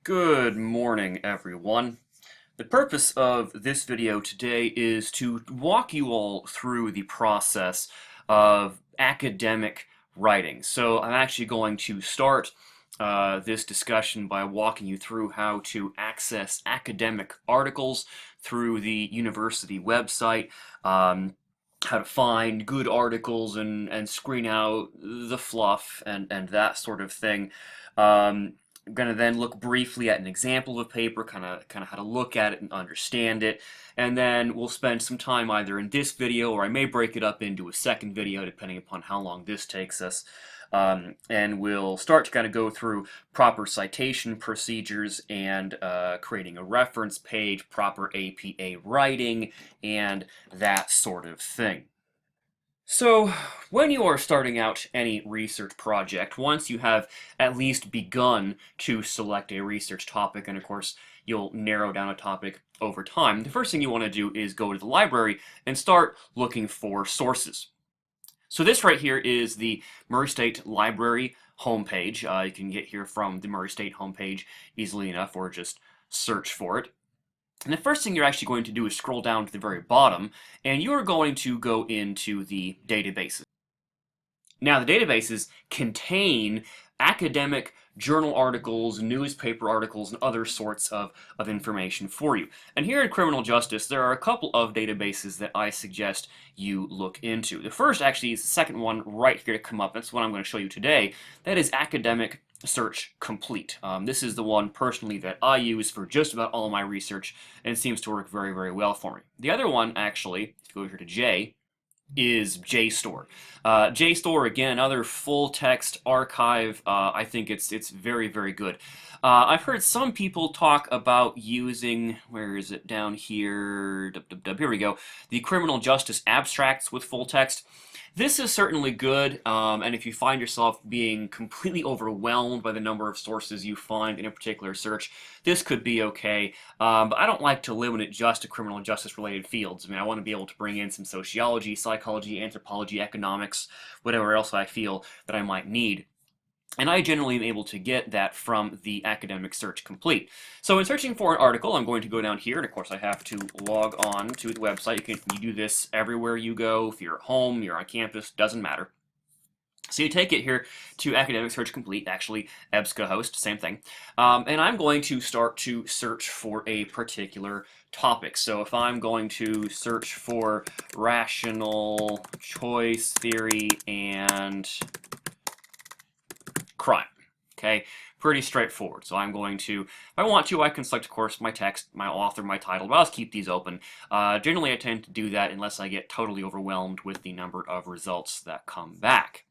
Good morning, everyone. The purpose of this video today is to walk you all through the process of academic writing. So I'm actually going to start this discussion by walking you through how to access academic articles through the university website, how to find good articles and screen out the fluff and that sort of thing. I'm going to then look briefly at an example of a paper, kind of how to look at it and understand it, and then we'll spend some time either in this video or I may break it up into a second video depending upon how long this takes us. And we'll start to kind of go through proper citation procedures and creating a reference page, proper APA writing, and that sort of thing. So, when you are starting out any research project, once you have at least begun to select a research topic, and of course you'll narrow down a topic over time, the first thing you want to do is go to the library and start looking for sources. So this right here is the Murray State Library homepage. You can get here from the Murray State homepage easily enough, or just search for it. And the first thing you're actually going to do is scroll down to the very bottom, and you're going to go into the databases. Now, the databases contain academic journal articles, newspaper articles, and other sorts of information for you. And here in criminal justice, there are a couple of databases that I suggest you look into. The first actually is the second one right here to come up. That's what I'm going to show you today. That is Academic Search Complete. This is the one personally that I use for just about all of my research, and it seems to work very, very well for me. The other one, actually, if you go over here to J, is JSTOR. JSTOR, again, another full text archive. I think it's very, very good. I've heard some people talk about using, where is it, down here, here we go, the criminal justice abstracts with full text. This is certainly good, and if you find yourself being completely overwhelmed by the number of sources you find in a particular search, this could be okay. But I don't like to limit it just to criminal justice related fields. I mean, I want to be able to bring in some sociology, psychology, anthropology, economics, whatever else I feel that I might need. And I generally am able to get that from the Academic Search Complete. So in searching for an article, I'm going to go down here, and of course I have to log on to the website. You do this everywhere you go. If you're at home, you're on campus, doesn't matter. So you take it here to Academic Search Complete, actually EBSCOhost, same thing. And I'm going to start to search for a particular topic. So if I'm going to search for rational choice theory and crime. Okay, pretty straightforward. So I'm going to, if I want to, I can select, of course, my text, my author, my title, but I'll just keep these open. Generally, I tend to do that unless I get totally overwhelmed with the number of results that come back.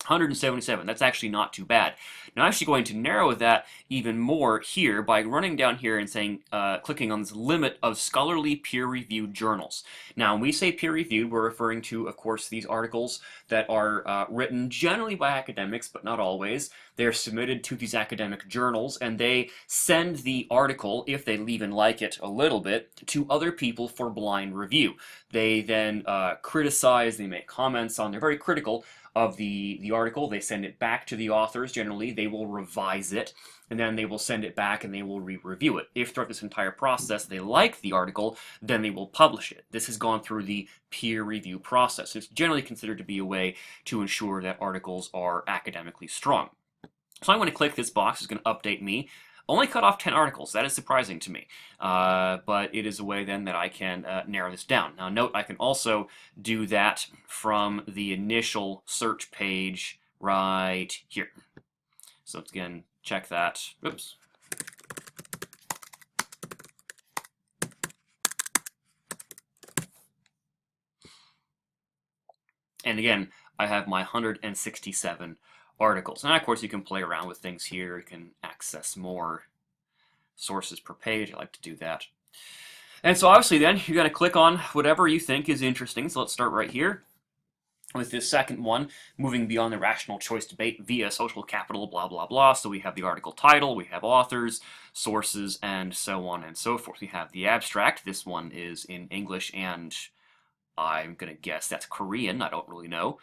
177, that's actually not too bad. Now I'm actually going to narrow that even more here by running down here and saying, clicking on this limit of scholarly peer-reviewed journals. Now when we say peer-reviewed, we're referring to, of course, these articles that are written generally by academics, but not always. They're submitted to these academic journals, and they send the article, if they even like it a little bit, to other people for blind review. They then criticize, they make comments on, they're very critical of the article. They send it back to the authors. Generally, they will revise it, and then they will send it back and they will re-review it. If throughout this entire process they like the article, then they will publish it. This has gone through the peer review process. It's generally considered to be a way to ensure that articles are academically strong. So I'm going to click this box. It's going to update me. Only cut off 10 articles. That is surprising to me. But it is a way then that I can narrow this down. Now note I can also do that from the initial search page right here. So let's again check that. Oops. And again, I have my 167 articles. And of course you can play around with things here. You can access more sources per page. I like to do that. And so obviously then you're going to click on whatever you think is interesting. So let's start right here with this second one, moving beyond the rational choice debate via social capital, blah, blah, blah. So we have the article title, we have authors, sources, and so on and so forth. We have the abstract. This one is in English, and I'm going to guess that's Korean. I don't really know.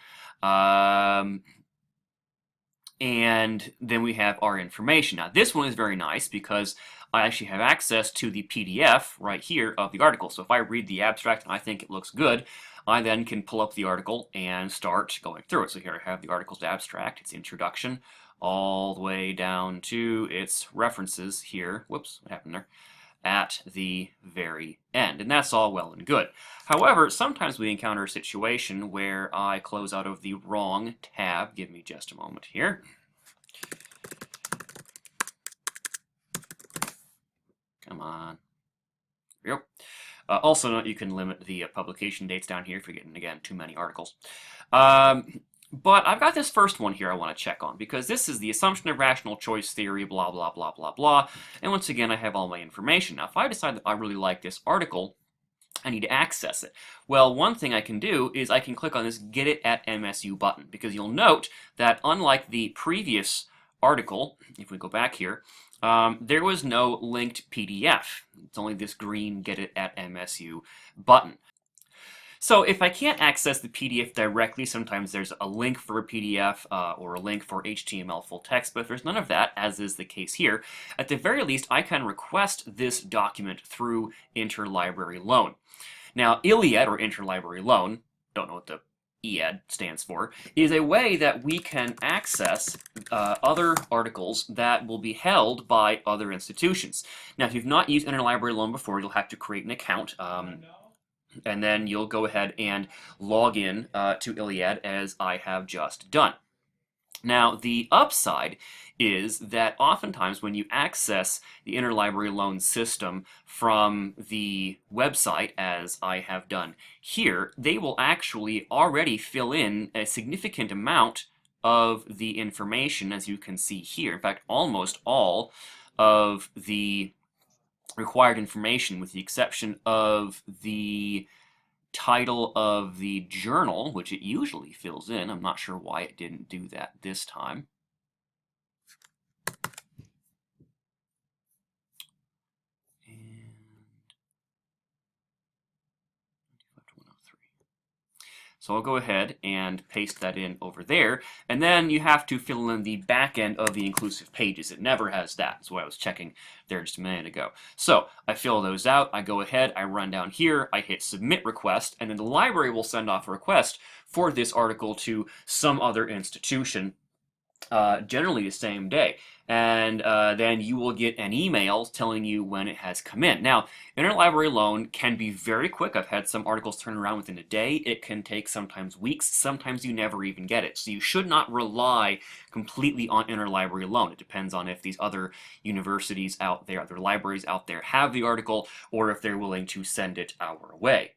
and then we have our information. Now this one is very nice because I actually have access to the PDF right here of the article. So if I read the abstract and I think it looks good, I then can pull up the article and start going through it. So here I have the article's abstract, its introduction, all the way down to its references here. Whoops, what happened there? At the very end, and that's all well and good. However, sometimes we encounter a situation where I close out of the wrong tab. Give me just a moment here. Come on. There we go. Also note you can limit the publication dates down here if you're getting, again, too many articles. But I've got this first one here I want to check on, because this is the assumption of rational choice theory, blah, blah, blah, blah, blah. And once again, I have all my information. Now, if I decide that I really like this article, I need to access it. Well, one thing I can do is I can click on this Get It at MSU button, because you'll note that unlike the previous article, if we go back here, there was no linked PDF. It's only this green Get It at MSU button. So if I can't access the PDF directly, sometimes there's a link for a PDF or a link for HTML full text, but if there's none of that, as is the case here, at the very least I can request this document through Interlibrary Loan. Now ILLiad, or Interlibrary Loan, don't know what the IAD stands for, is a way that we can access other articles that will be held by other institutions. Now if you've not used Interlibrary Loan before, you'll have to create an account. And then you'll go ahead and log in to ILLiad as I have just done. Now, the upside is that oftentimes when you access the Interlibrary Loan system from the website, as I have done here, they will actually already fill in a significant amount of the information, as you can see here. In fact, almost all of the required information, with the exception of the title of the journal, which it usually fills in. I'm not sure why it didn't do that this time. So I'll go ahead and paste that in over there, and then you have to fill in the back end of the inclusive pages. It never has that. That's what I was checking there just a minute ago. So I fill those out, I go ahead, I run down here, I hit submit request, and then the library will send off a request for this article to some other institution, generally the same day. And then you will get an email telling you when it has come in. Now, Interlibrary Loan can be very quick. I've had some articles turn around within a day. It can take sometimes weeks. Sometimes you never even get it. So you should not rely completely on Interlibrary Loan. It depends on if these other universities out there, other libraries out there have the article, or if they're willing to send it our way.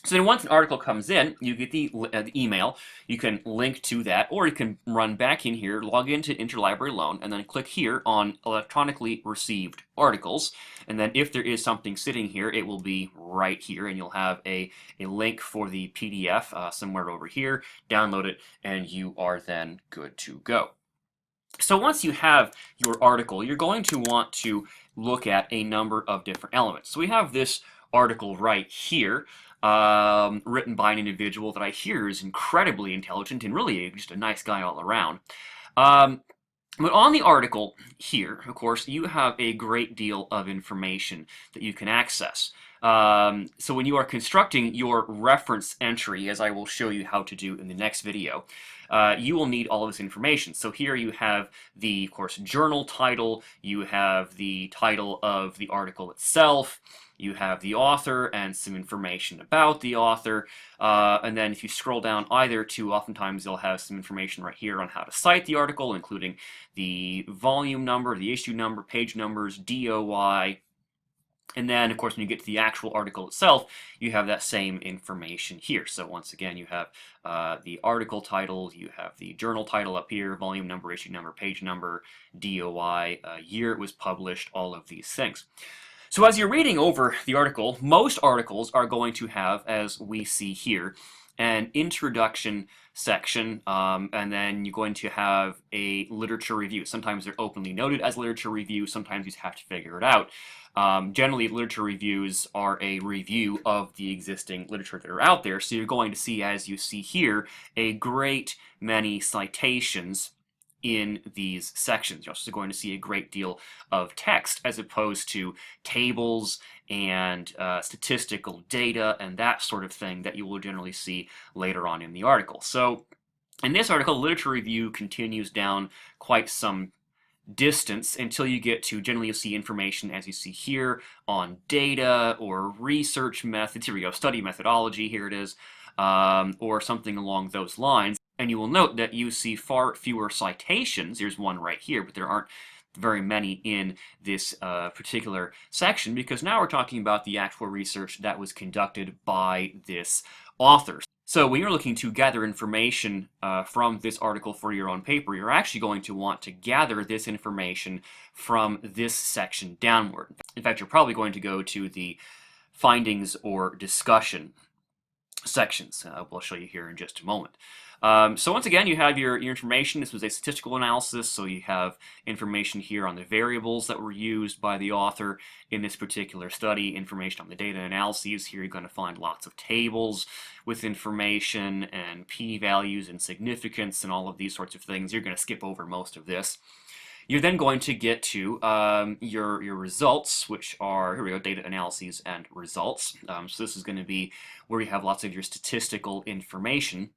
So then once an article comes in, you get the email, you can link to that, or you can run back in here, log into Interlibrary Loan, and then click here on electronically received articles. And then if there is something sitting here, it will be right here, and you'll have a link for the PDF somewhere over here. Download it, and you are then good to go. So once you have your article, you're going to want to look at a number of different elements. So we have this article right here, written by an individual that I hear is incredibly intelligent and really just a nice guy all around. But on the article here, of course, you have a great deal of information that you can access. So when you are constructing your reference entry, as I will show you how to do in the next video, you will need all of this information. So here you have the, of course, journal title, you have the title of the article itself, you have the author and some information about the author, and then if you scroll down either two, oftentimes you'll have some information right here on how to cite the article, including the volume number, the issue number, page numbers, DOI, and then, of course, when you get to the actual article itself, you have that same information here. So once again, you have the article title, you have the journal title up here, volume number, issue number, page number, DOI, year it was published, all of these things. So as you're reading over the article, most articles are going to have, as we see here, an introduction section, and then you're going to have a literature review. Sometimes they're openly noted as literature review, sometimes you have to figure it out. Generally, literature reviews are a review of the existing literature that are out there, so you're going to see, as you see here, a great many citations in these sections. You're also going to see a great deal of text as opposed to tables and statistical data and that sort of thing that you will generally see later on in the article. So in this article, literature review continues down quite some distance until you get to, generally you'll see information as you see here on data or research methods. Here we go, study methodology, here it is, or something along those lines. And you will note that you see far fewer citations. There's one right here, but there aren't very many in this particular section, because now we're talking about the actual research that was conducted by this author. So when you're looking to gather information from this article for your own paper, you're actually going to want to gather this information from this section downward. In fact, you're probably going to go to the findings or discussion sections. We'll show you here in just a moment. So once again, you have your information. This was a statistical analysis, so you have information here on the variables that were used by the author in this particular study, information on the data analyses. Here you're going to find lots of tables with information and p-values and significance and all of these sorts of things. You're going to skip over most of this. You're then going to get to your results, which are, here we go, data analyses and results. So this is going to be where you have lots of your statistical information.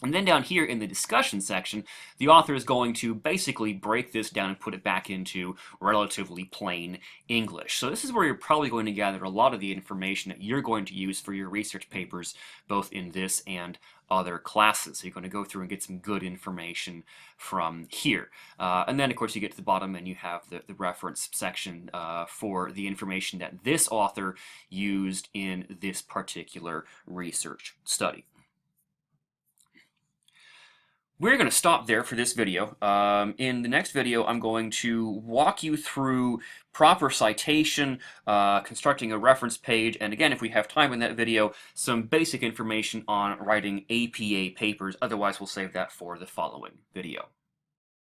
And then down here in the discussion section, the author is going to basically break this down and put it back into relatively plain English. So this is where you're probably going to gather a lot of the information that you're going to use for your research papers, both in this and other classes. So you're going to go through and get some good information from here. And then, of course, you get to the bottom and you have the reference section for the information that this author used in this particular research study. We're going to stop there for this video. In the next video, I'm going to walk you through proper citation, constructing a reference page, and again, if we have time in that video, some basic information on writing APA papers. Otherwise, we'll save that for the following video.